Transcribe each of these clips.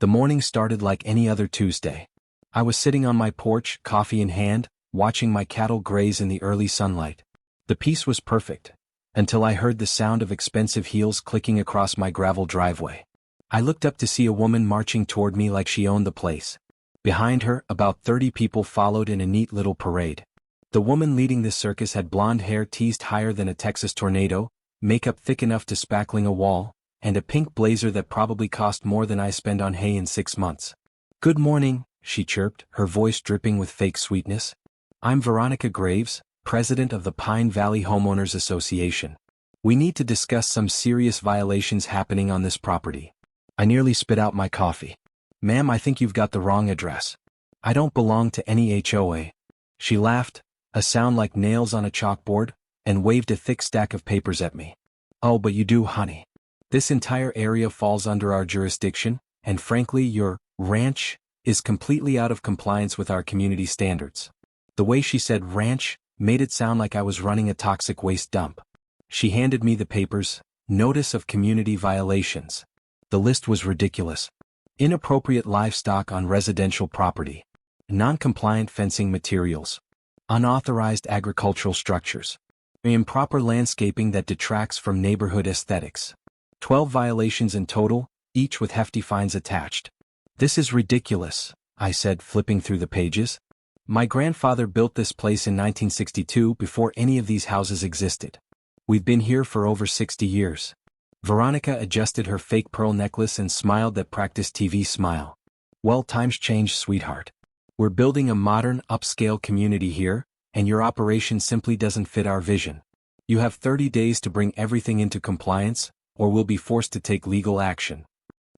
The morning started like any other Tuesday. I was sitting on my porch, coffee in hand, watching my cattle graze in the early sunlight. The peace was perfect, until I heard the sound of expensive heels clicking across my gravel driveway. I looked up to see a woman marching toward me like she owned the place. Behind her, about 30 people followed in a neat little parade. The woman leading this circus had blonde hair teased higher than a Texas tornado, makeup thick enough to spackling a wall, and a pink blazer that probably cost more than I spend on hay in 6 months. "Good morning," she chirped, her voice dripping with fake sweetness. "I'm Veronica Graves, president of the Pine Valley Homeowners Association. We need to discuss some serious violations happening on this property." I nearly spit out my coffee. "Ma'am, I think you've got the wrong address. I don't belong to any HOA. She laughed, a sound like nails on a chalkboard, and waved a thick stack of papers at me. "Oh, but you do, honey. This entire area falls under our jurisdiction, and frankly, your ranch is completely out of compliance with our community standards." The way she said ranch made it sound like I was running a toxic waste dump. She handed me the papers, notice of community violations. The list was ridiculous. Inappropriate livestock on residential property. Non-compliant fencing materials. Unauthorized agricultural structures. Improper landscaping that detracts from neighborhood aesthetics. 12 violations in total, each with hefty fines attached. "This is ridiculous," I said, flipping through the pages. "My grandfather built this place in 1962 before any of these houses existed. We've been here for over 60 years. Veronica adjusted her fake pearl necklace and smiled that practiced TV smile. "Well, times change, sweetheart. We're building a modern, upscale community here, and your operation simply doesn't fit our vision. You have 30 days to bring everything into compliance, or we'll be forced to take legal action."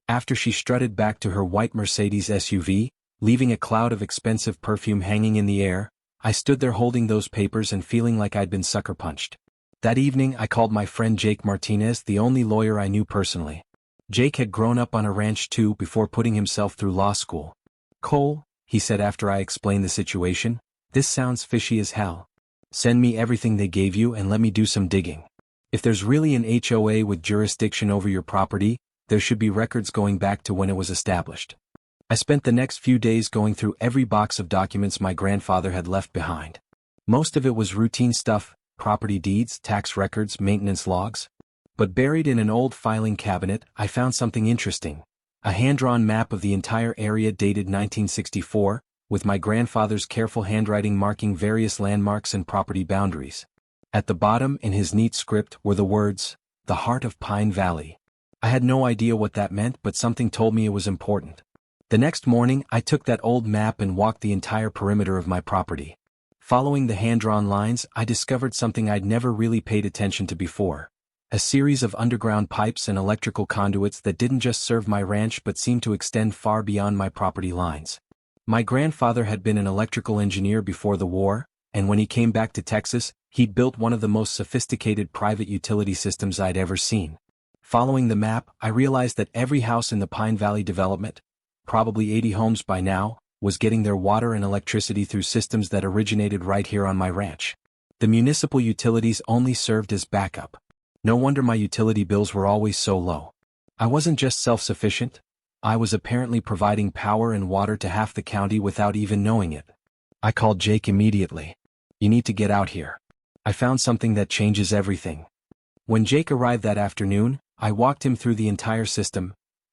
After she strutted back to her white Mercedes SUV, leaving a cloud of expensive perfume hanging in the air, I stood there holding those papers and feeling like I'd been sucker punched. That evening I called my friend Jake Martinez, the only lawyer I knew personally. Jake had grown up on a ranch too before putting himself through law school. "Cole," he said after I explained the situation, "this sounds fishy as hell. Send me everything they gave you and let me do some digging. If there's really an HOA with jurisdiction over your property, there should be records going back to when it was established." I spent the next few days going through every box of documents my grandfather had left behind. Most of it was routine stuff, property deeds, tax records, maintenance logs. But buried in an old filing cabinet, I found something interesting. A hand-drawn map of the entire area dated 1964, with my grandfather's careful handwriting marking various landmarks and property boundaries. At the bottom, in his neat script, were the words, "The Heart of Pine Valley." I had no idea what that meant, but something told me it was important. The next morning, I took that old map and walked the entire perimeter of my property. Following the hand-drawn lines, I discovered something I'd never really paid attention to before. A series of underground pipes and electrical conduits that didn't just serve my ranch but seemed to extend far beyond my property lines. My grandfather had been an electrical engineer before the war, and when he came back to Texas, he'd built one of the most sophisticated private utility systems I'd ever seen. Following the map, I realized that every house in the Pine Valley development, probably 80 homes by now, was getting their water and electricity through systems that originated right here on my ranch. The municipal utilities only served as backup. No wonder my utility bills were always so low. I wasn't just self-sufficient, I was apparently providing power and water to half the county without even knowing it. I called Jake immediately. "You need to get out here. I found something that changes everything." When Jake arrived that afternoon, I walked him through the entire system.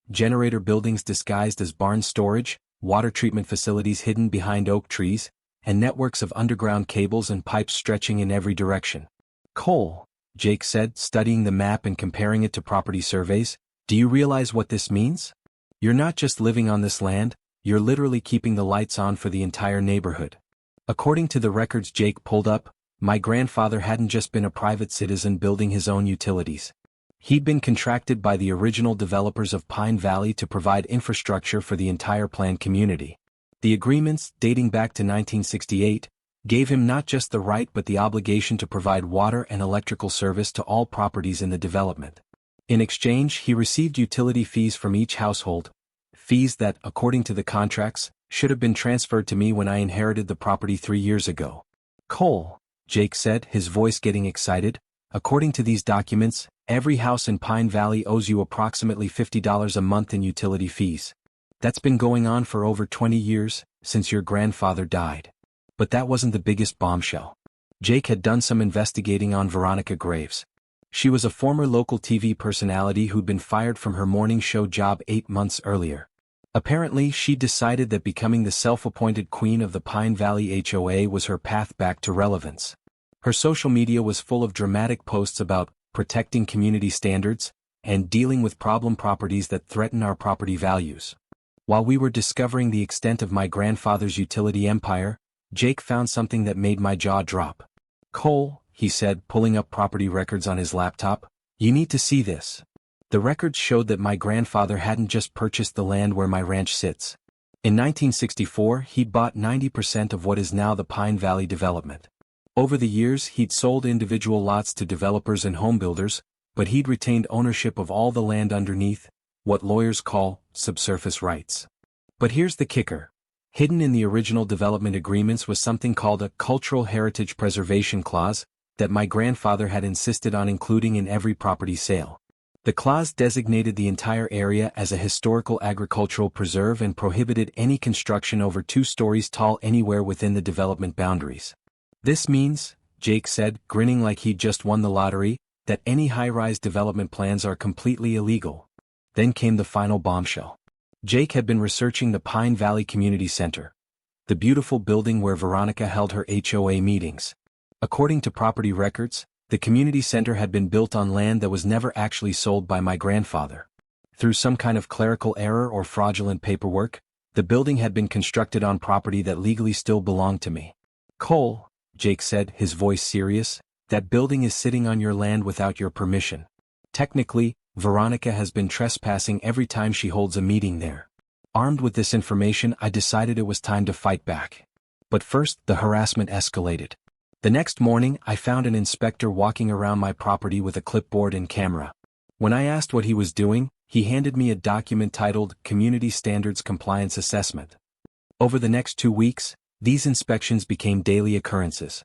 Generator buildings disguised as barn storage, water treatment facilities hidden behind oak trees, and networks of underground cables and pipes stretching in every direction. "Cole," Jake said, studying the map and comparing it to property surveys, "do you realize what this means? You're not just living on this land, you're literally keeping the lights on for the entire neighborhood." According to the records Jake pulled up, my grandfather hadn't just been a private citizen building his own utilities. He'd been contracted by the original developers of Pine Valley to provide infrastructure for the entire planned community. The agreements, dating back to 1968, gave him not just the right but the obligation to provide water and electrical service to all properties in the development. In exchange, he received utility fees from each household, fees that, according to the contracts, should have been transferred to me when I inherited the property 3 years ago. "Cole," Jake said, his voice getting excited, "according to these documents, every house in Pine Valley owes you approximately $50 a month in utility fees. That's been going on for over 20 years, since your grandfather died. But that wasn't the biggest bombshell. Jake had done some investigating on Veronica Graves. She was a former local TV personality who'd been fired from her morning show job 8 months earlier. Apparently, she decided that becoming the self-appointed queen of the Pine Valley HOA was her path back to relevance. Her social media was full of dramatic posts about protecting community standards and dealing with problem properties that threaten our property values. While we were discovering the extent of my grandfather's utility empire, Jake found something that made my jaw drop. "Cole," he said, pulling up property records on his laptop, "you need to see this." The records showed that my grandfather hadn't just purchased the land where my ranch sits. In 1964, he'd bought 90% of what is now the Pine Valley development. Over the years, he'd sold individual lots to developers and homebuilders, but he'd retained ownership of all the land underneath, what lawyers call subsurface rights. But here's the kicker. Hidden in the original development agreements was something called a Cultural Heritage Preservation Clause that my grandfather had insisted on including in every property sale. The clause designated the entire area as a historical agricultural preserve and prohibited any construction over 2 stories tall anywhere within the development boundaries. "This means," Jake said, grinning like he'd just won the lottery, "that any high-rise development plans are completely illegal." Then came the final bombshell. Jake had been researching the Pine Valley Community Center, the beautiful building where Veronica held her HOA meetings. According to property records, the community center had been built on land that was never actually sold by my grandfather. Through some kind of clerical error or fraudulent paperwork, the building had been constructed on property that legally still belonged to me. "Cole," Jake said, his voice serious, "that building is sitting on your land without your permission. Technically, Veronica has been trespassing every time she holds a meeting there." Armed with this information, I decided it was time to fight back. But first, the harassment escalated. The next morning, I found an inspector walking around my property with a clipboard and camera. When I asked what he was doing, he handed me a document titled Community Standards Compliance Assessment. Over the next 2 weeks, these inspections became daily occurrences.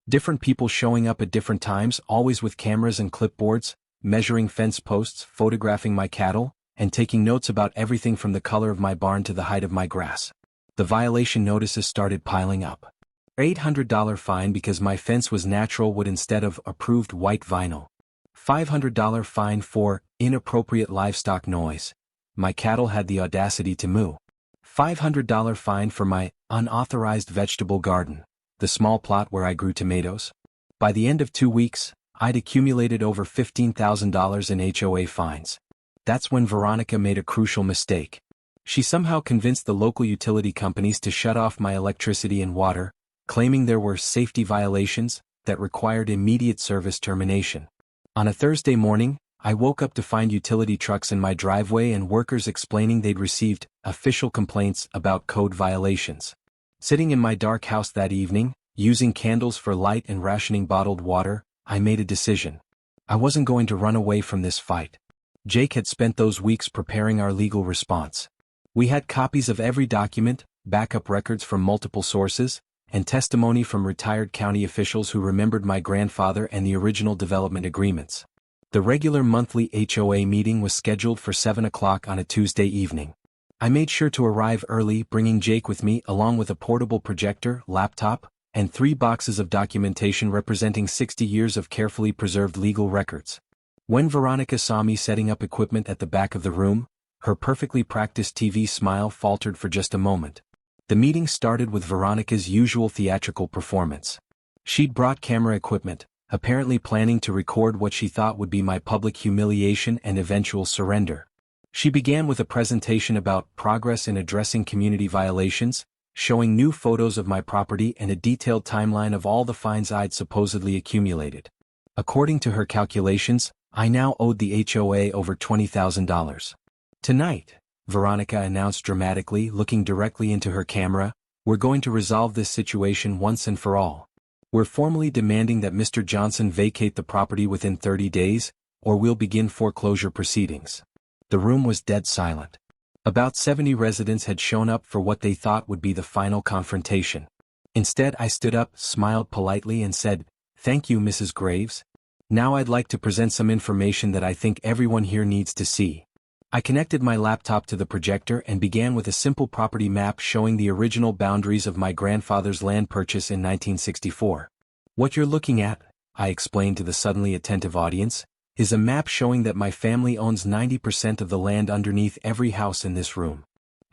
Different people showing up at different times, always with cameras and clipboards, measuring fence posts, photographing my cattle, and taking notes about everything from the color of my barn to the height of my grass. The violation notices started piling up. $800 fine because my fence was natural wood instead of approved white vinyl. $500 fine for inappropriate livestock noise. My cattle had the audacity to moo. $500 fine for my unauthorized vegetable garden, the small plot where I grew tomatoes. By the end of 2 weeks, I'd accumulated over $15,000 in HOA fines. That's when Veronica made a crucial mistake. She somehow convinced the local utility companies to shut off my electricity and water, claiming there were safety violations that required immediate service termination. On a Thursday morning, I woke up to find utility trucks in my driveway and workers explaining they'd received official complaints about code violations. Sitting in my dark house that evening, using candles for light and rationing bottled water, I made a decision. I wasn't going to run away from this fight. Jake had spent those weeks preparing our legal response. We had copies of every document, backup records from multiple sources, and testimony from retired county officials who remembered my grandfather and the original development agreements. The regular monthly HOA meeting was scheduled for 7 o'clock on a Tuesday evening. I made sure to arrive early, bringing Jake with me along with a portable projector, laptop, and 3 boxes of documentation representing 60 years of carefully preserved legal records. When Veronica saw me setting up equipment at the back of the room, her perfectly practiced TV smile faltered for just a moment. The meeting started with Veronica's usual theatrical performance. She'd brought camera equipment, apparently planning to record what she thought would be my public humiliation and eventual surrender. She began with a presentation about progress in addressing community violations, showing new photos of my property and a detailed timeline of all the fines I'd supposedly accumulated. According to her calculations, I now owed the HOA over $20,000. "Tonight," Veronica announced dramatically, looking directly into her camera, "we're going to resolve this situation once and for all. We're formally demanding that Mr. Johnson vacate the property within 30 days, or we'll begin foreclosure proceedings." The room was dead silent. About 70 residents had shown up for what they thought would be the final confrontation. Instead, I stood up, smiled politely and said, "Thank you, Mrs. Graves. Now I'd like to present some information that I think everyone here needs to see." I connected my laptop to the projector and began with a simple property map showing the original boundaries of my grandfather's land purchase in 1964. What you're looking at, I explained to the suddenly attentive audience, is a map showing that my family owns 90% of the land underneath every house in this room.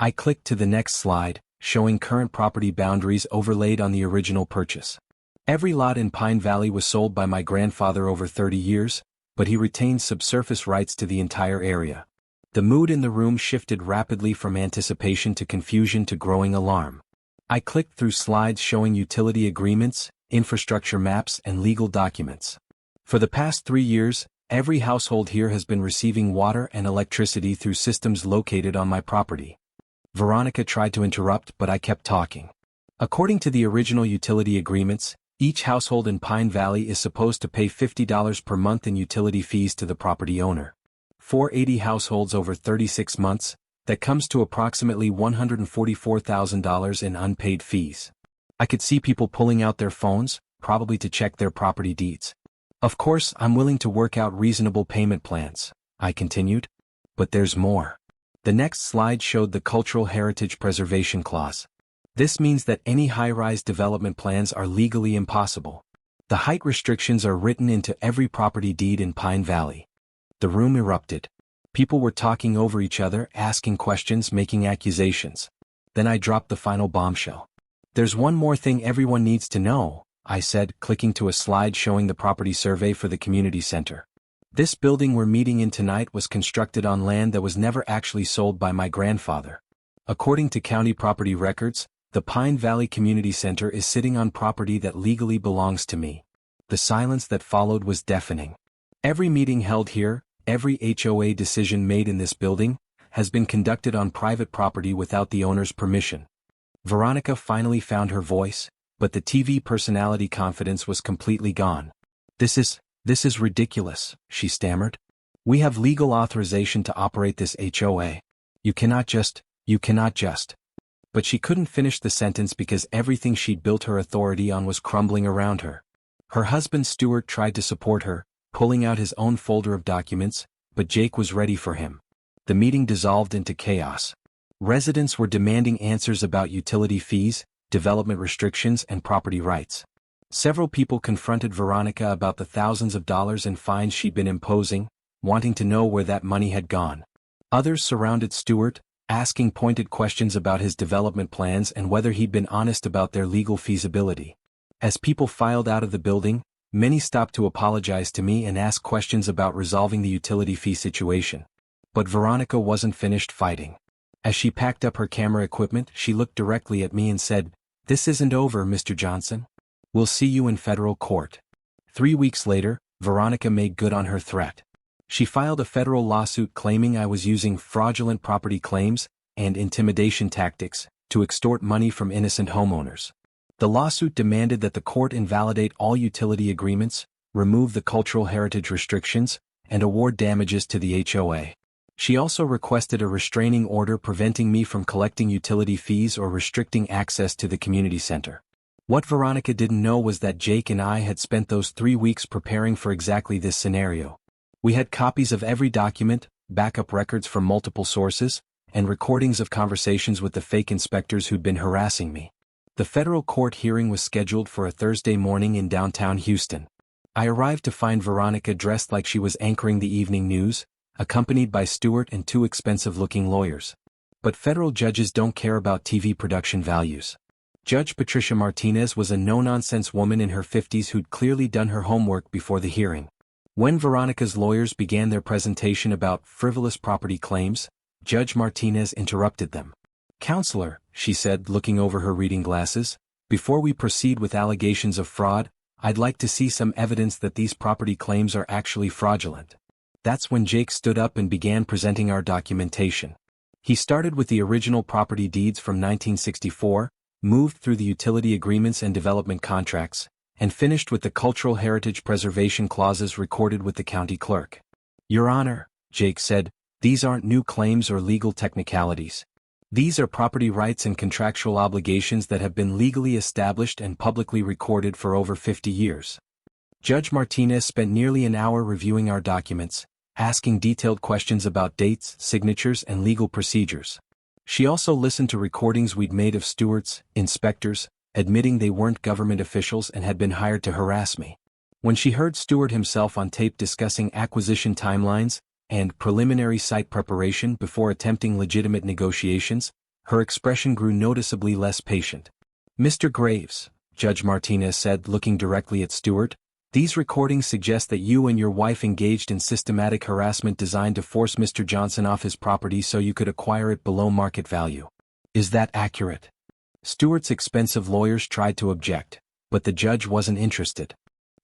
I clicked to the next slide, showing current property boundaries overlaid on the original purchase. Every lot in Pine Valley was sold by my grandfather over 30 years, but he retained subsurface rights to the entire area. The mood in the room shifted rapidly from anticipation to confusion to growing alarm. I clicked through slides showing utility agreements, infrastructure maps, and legal documents. For the past 3 years, every household here has been receiving water and electricity through systems located on my property. Veronica tried to interrupt, but I kept talking. According to the original utility agreements, each household in Pine Valley is supposed to pay $50 per month in utility fees to the property owner. For 80 households over 36 months, that comes to approximately $144,000 in unpaid fees. I could see people pulling out their phones, probably to check their property deeds. Of course, I'm willing to work out reasonable payment plans, I continued. But there's more. The next slide showed the Cultural Heritage Preservation Clause. This means that any high-rise development plans are legally impossible. The height restrictions are written into every property deed in Pine Valley. The room erupted. People were talking over each other, asking questions, making accusations. Then I dropped the final bombshell. There's one more thing everyone needs to know, I said, clicking to a slide showing the property survey for the community center. This building we're meeting in tonight was constructed on land that was never actually sold by my grandfather. According to county property records, the Pine Valley Community Center is sitting on property that legally belongs to me. The silence that followed was deafening. Every meeting held here, every HOA decision made in this building, has been conducted on private property without the owner's permission. Veronica finally found her voice, but the TV personality confidence was completely gone. This is ridiculous, she stammered. We have legal authorization to operate this HOA. You cannot just. But she couldn't finish the sentence because everything she'd built her authority on was crumbling around her. Her husband Stuart tried to support her, pulling out his own folder of documents, but Jake was ready for him. The meeting dissolved into chaos. Residents were demanding answers about utility fees, development restrictions, and property rights. Several people confronted Veronica about the thousands of dollars in fines she'd been imposing, wanting to know where that money had gone. Others surrounded Stuart, asking pointed questions about his development plans and whether he'd been honest about their legal feasibility. As people filed out of the building, many stopped to apologize to me and ask questions about resolving the utility fee situation. But Veronica wasn't finished fighting. As she packed up her camera equipment, she looked directly at me and said, "This isn't over, Mr. Johnson. We'll see you in federal court." 3 weeks later, Veronica made good on her threat. She filed a federal lawsuit claiming I was using fraudulent property claims and intimidation tactics to extort money from innocent homeowners. The lawsuit demanded that the court invalidate all utility agreements, remove the cultural heritage restrictions, and award damages to the HOA. She also requested a restraining order preventing me from collecting utility fees or restricting access to the community center. What Veronica didn't know was that Jake and I had spent those 3 weeks preparing for exactly this scenario. We had copies of every document, backup records from multiple sources, and recordings of conversations with the fake inspectors who'd been harassing me. The federal court hearing was scheduled for a Thursday morning in downtown Houston. I arrived to find Veronica dressed like she was anchoring the evening news, accompanied by Stuart and 2 expensive-looking lawyers. But federal judges don't care about TV production values. Judge Patricia Martinez was a no-nonsense woman in her 50s who'd clearly done her homework before the hearing. When Veronica's lawyers began their presentation about frivolous property claims, Judge Martinez interrupted them. "Counselor," she said, looking over her reading glasses, "before we proceed with allegations of fraud, I'd like to see some evidence that these property claims are actually fraudulent." That's when Jake stood up and began presenting our documentation. He started with the original property deeds from 1964, moved through the utility agreements and development contracts, and finished with the cultural heritage preservation clauses recorded with the county clerk. "Your Honor," Jake said, "these aren't new claims or legal technicalities. These are property rights and contractual obligations that have been legally established and publicly recorded for over 50 years. Judge Martinez spent nearly an hour reviewing our documents, asking detailed questions about dates, signatures, and legal procedures. She also listened to recordings we'd made of stewards, inspectors, admitting they weren't government officials and had been hired to harass me. When she heard Stewart himself on tape discussing acquisition timelines and preliminary site preparation before attempting legitimate negotiations, her expression grew noticeably less patient. "Mr. Graves," Judge Martinez said, looking directly at Stewart, "these recordings suggest that you and your wife engaged in systematic harassment designed to force Mr. Johnson off his property so you could acquire it below market value. Is that accurate?" Stewart's expensive lawyers tried to object, but the judge wasn't interested.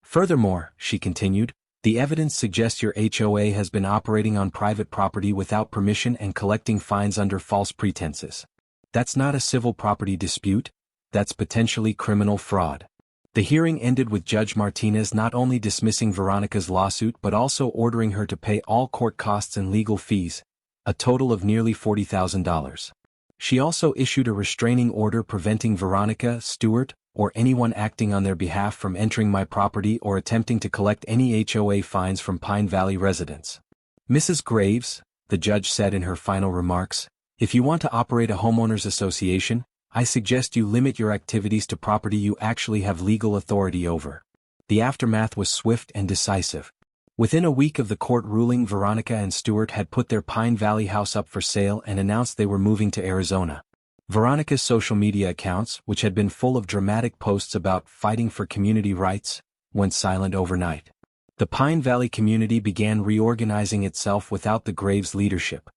"Furthermore," she continued, "the evidence suggests your HOA has been operating on private property without permission and collecting fines under false pretenses. That's not a civil property dispute, that's potentially criminal fraud." The hearing ended with Judge Martinez not only dismissing Veronica's lawsuit but also ordering her to pay all court costs and legal fees, a total of nearly $40,000. She also issued a restraining order preventing Veronica, Stewart, or anyone acting on their behalf from entering my property or attempting to collect any HOA fines from Pine Valley residents. "Mrs. Graves," the judge said in her final remarks, "if you want to operate a homeowners association, I suggest you limit your activities to property you actually have legal authority over." The aftermath was swift and decisive. Within a week of the court ruling, Veronica and Stewart had put their Pine Valley house up for sale and announced they were moving to Arizona. Veronica's social media accounts, which had been full of dramatic posts about fighting for community rights, went silent overnight. The Pine Valley community began reorganizing itself without the Graves leadership.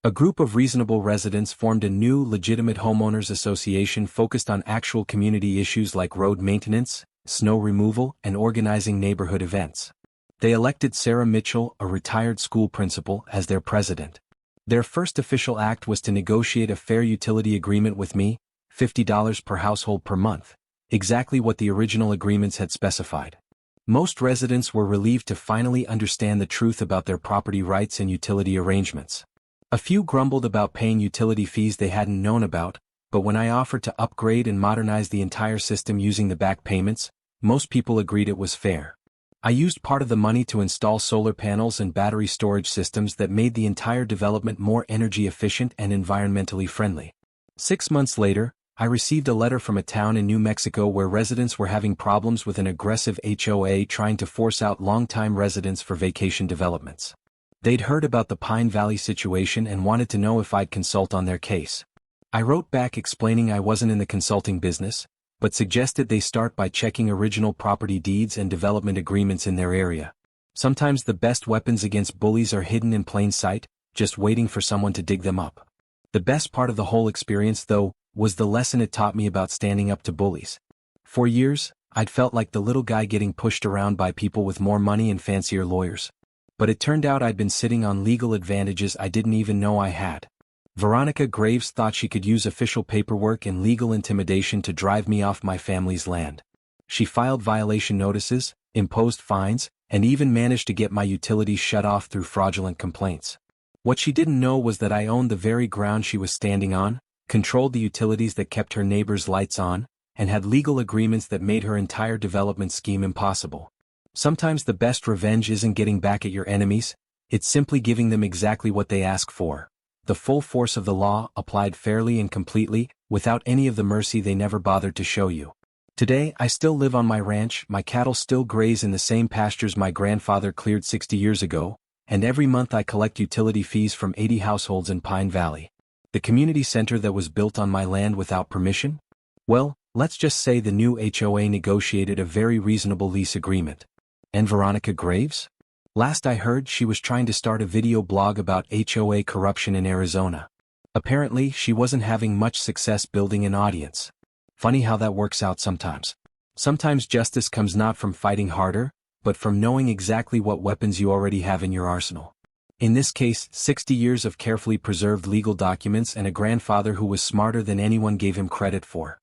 A group of reasonable residents formed a new legitimate homeowners association focused on actual community issues like road maintenance, snow removal, and organizing neighborhood events. They elected Sarah Mitchell, a retired school principal, as their president. Their first official act was to negotiate a fair utility agreement with me, $50 per household per month, exactly what the original agreements had specified. Most residents were relieved to finally understand the truth about their property rights and utility arrangements. A few grumbled about paying utility fees they hadn't known about, but when I offered to upgrade and modernize the entire system using the back payments, most people agreed it was fair. I used part of the money to install solar panels and battery storage systems that made the entire development more energy efficient and environmentally friendly. 6 months later, I received a letter from a town in New Mexico where residents were having problems with an aggressive HOA trying to force out longtime residents for vacation developments. They'd heard about the Pine Valley situation and wanted to know if I'd consult on their case. I wrote back explaining I wasn't in the consulting business, but suggested they start by checking original property deeds and development agreements in their area. Sometimes the best weapons against bullies are hidden in plain sight, just waiting for someone to dig them up. The best part of the whole experience, though, was the lesson it taught me about standing up to bullies. For years, I'd felt like the little guy getting pushed around by people with more money and fancier lawyers. But it turned out I'd been sitting on legal advantages I didn't even know I had. Veronica Graves thought she could use official paperwork and legal intimidation to drive me off my family's land. She filed violation notices, imposed fines, and even managed to get my utilities shut off through fraudulent complaints. What she didn't know was that I owned the very ground she was standing on, controlled the utilities that kept her neighbors' lights on, and had legal agreements that made her entire development scheme impossible. Sometimes the best revenge isn't getting back at your enemies, it's simply giving them exactly what they ask for. The full force of the law, applied fairly and completely, without any of the mercy they never bothered to show you. Today, I still live on my ranch, my cattle still graze in the same pastures my grandfather cleared 60 years ago, and every month I collect utility fees from 80 households in Pine Valley. The community center that was built on my land without permission? Well, let's just say the new HOA negotiated a very reasonable lease agreement. And Veronica Graves? Last I heard, she was trying to start a video blog about HOA corruption in Arizona. Apparently, she wasn't having much success building an audience. Funny how that works out sometimes. Sometimes justice comes not from fighting harder, but from knowing exactly what weapons you already have in your arsenal. In this case, 60 years of carefully preserved legal documents and a grandfather who was smarter than anyone gave him credit for.